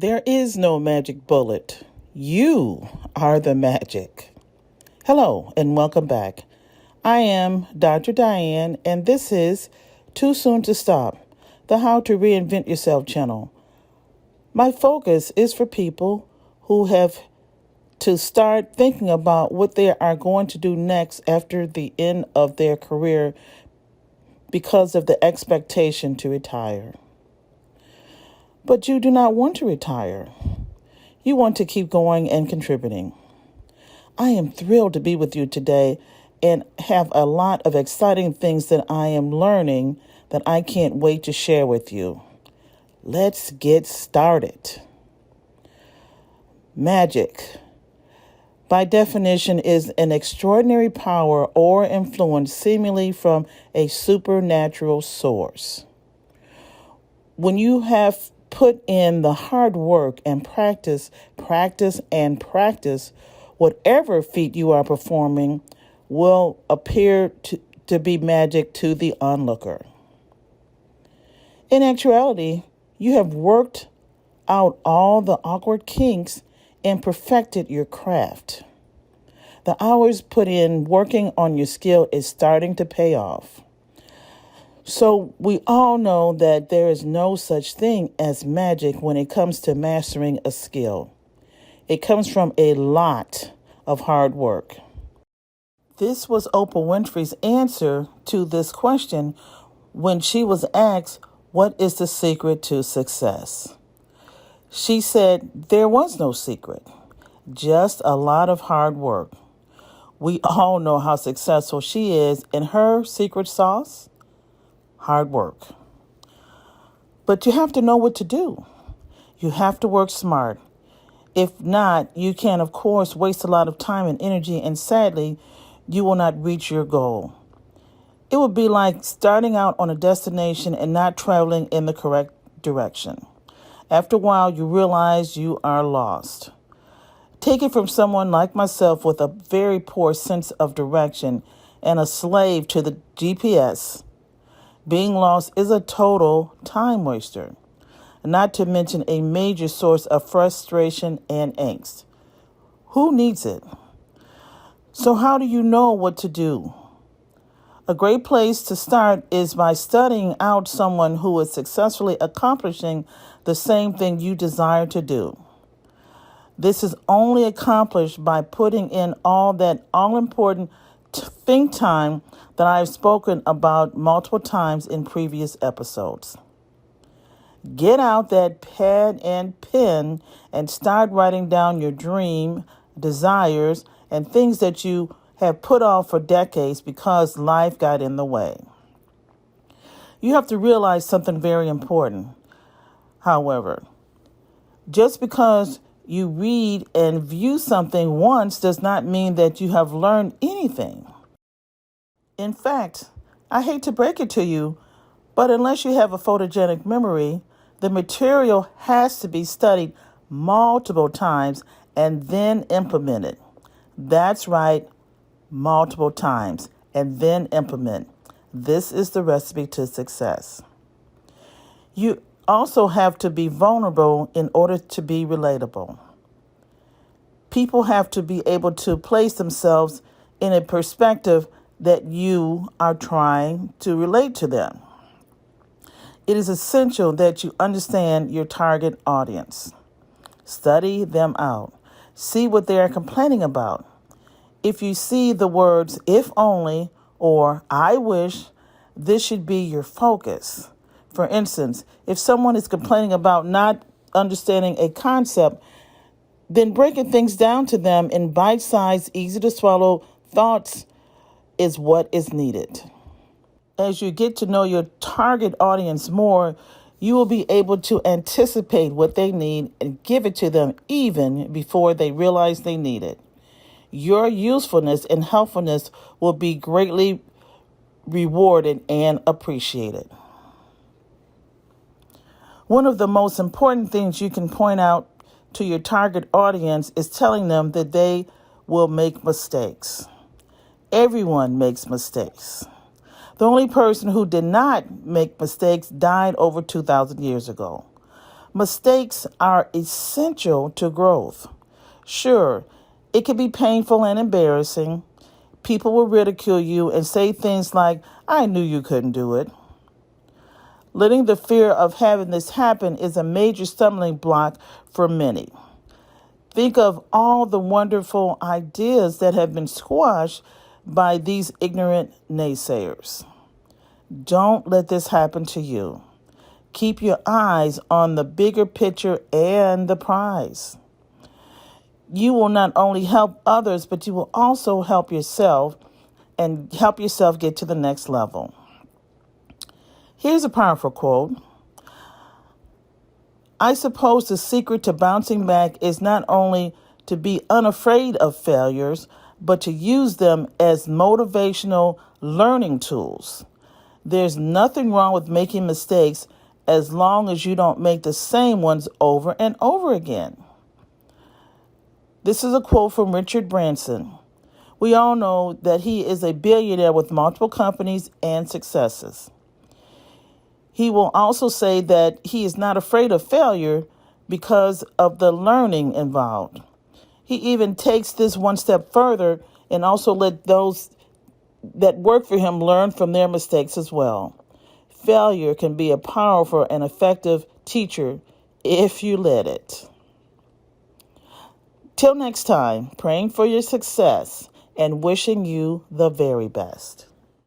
There is no magic bullet. You are the magic. Hello and welcome back. I am Dr. Diane, and this is Too Soon to Stop, the How to Reinvent Yourself channel. My focus is for people who have to start thinking about what they are going to do next after the end of their career because of the expectation to retire. But you do not want to retire. You want to keep going and contributing. I am thrilled to be with you today and have a lot of exciting things that I am learning that I can't wait to share with you. Let's get started. Magic, by definition, is an extraordinary power or influence seemingly from a supernatural source. When you have put in the hard work and practice, whatever feat you are performing will appear to be magic to the onlooker. In actuality, you have worked out all the awkward kinks and perfected your craft. The hours put in working on your skill is starting to pay off. So we all know that there is no such thing as magic when it comes to mastering a skill. It comes from a lot of hard work. This was Oprah Winfrey's answer to this question when she was asked, "What is the secret to success?" She said there was no secret, just a lot of hard work. We all know how successful she is, and her secret sauce? Hard work. But you have to know what to do. You have to work smart. If not, you can, of course, waste a lot of time and energy, and sadly, you will not reach your goal. It would be like starting out on a destination and not traveling in the correct direction. After a while, you realize you are lost. Take it from someone like myself with a very poor sense of direction and a slave to the GPS. Being lost is a total time waster, not to mention a major source of frustration and angst. Who needs it? So how do you know what to do? A great place to start is by studying out someone who is successfully accomplishing the same thing you desire to do. This is only accomplished by putting in all that all-important think time that I've spoken about multiple times in previous episodes. Get out that pad and pen and start writing down your dream, desires, and things that you have put off for decades because life got in the way. You have to realize something very important. However, just because you read and view something once does not mean that you have learned anything. In fact, I hate to break it to you, but unless you have a photogenic memory, the material has to be studied multiple times and then implemented. That's right, multiple times and then implement. This is the recipe to success. You also have to be vulnerable in order to be relatable. People have to be able to place themselves in a perspective that you are trying to relate to them. It is essential that you understand your target audience. Study them out. See what they are complaining about. If you see the words "if only" or "I wish," this should be your focus. For instance, if someone is complaining about not understanding a concept, then breaking things down to them in bite-sized, easy-to-swallow thoughts is what is needed. As you get to know your target audience more, you will be able to anticipate what they need and give it to them even before they realize they need it. Your usefulness and helpfulness will be greatly rewarded and appreciated. One of the most important things you can point out to your target audience is telling them that they will make mistakes. Everyone makes mistakes. The only person who did not make mistakes died over 2,000 years ago. Mistakes are essential to growth. Sure, it can be painful and embarrassing. People will ridicule you and say things like, I knew you couldn't do it. Letting the fear of having this happen is a major stumbling block for many. Think of all the wonderful ideas that have been squashed by these ignorant naysayers. Don't let this happen to you. Keep your eyes on the bigger picture and the prize. You will not only help others, but you will also help yourself and help yourself get to the next level. Here's a powerful quote. I suppose the secret to bouncing back is not only to be unafraid of failures, but to use them as motivational learning tools. There's nothing wrong with making mistakes as long as you don't make the same ones over and over again. This is a quote from Richard Branson. We all know that he is a billionaire with multiple companies and successes. He will also say that he is not afraid of failure because of the learning involved. He even takes this one step further and also let those that work for him learn from their mistakes as well. Failure can be a powerful and effective teacher if you let it. Till next time, praying for your success and wishing you the very best.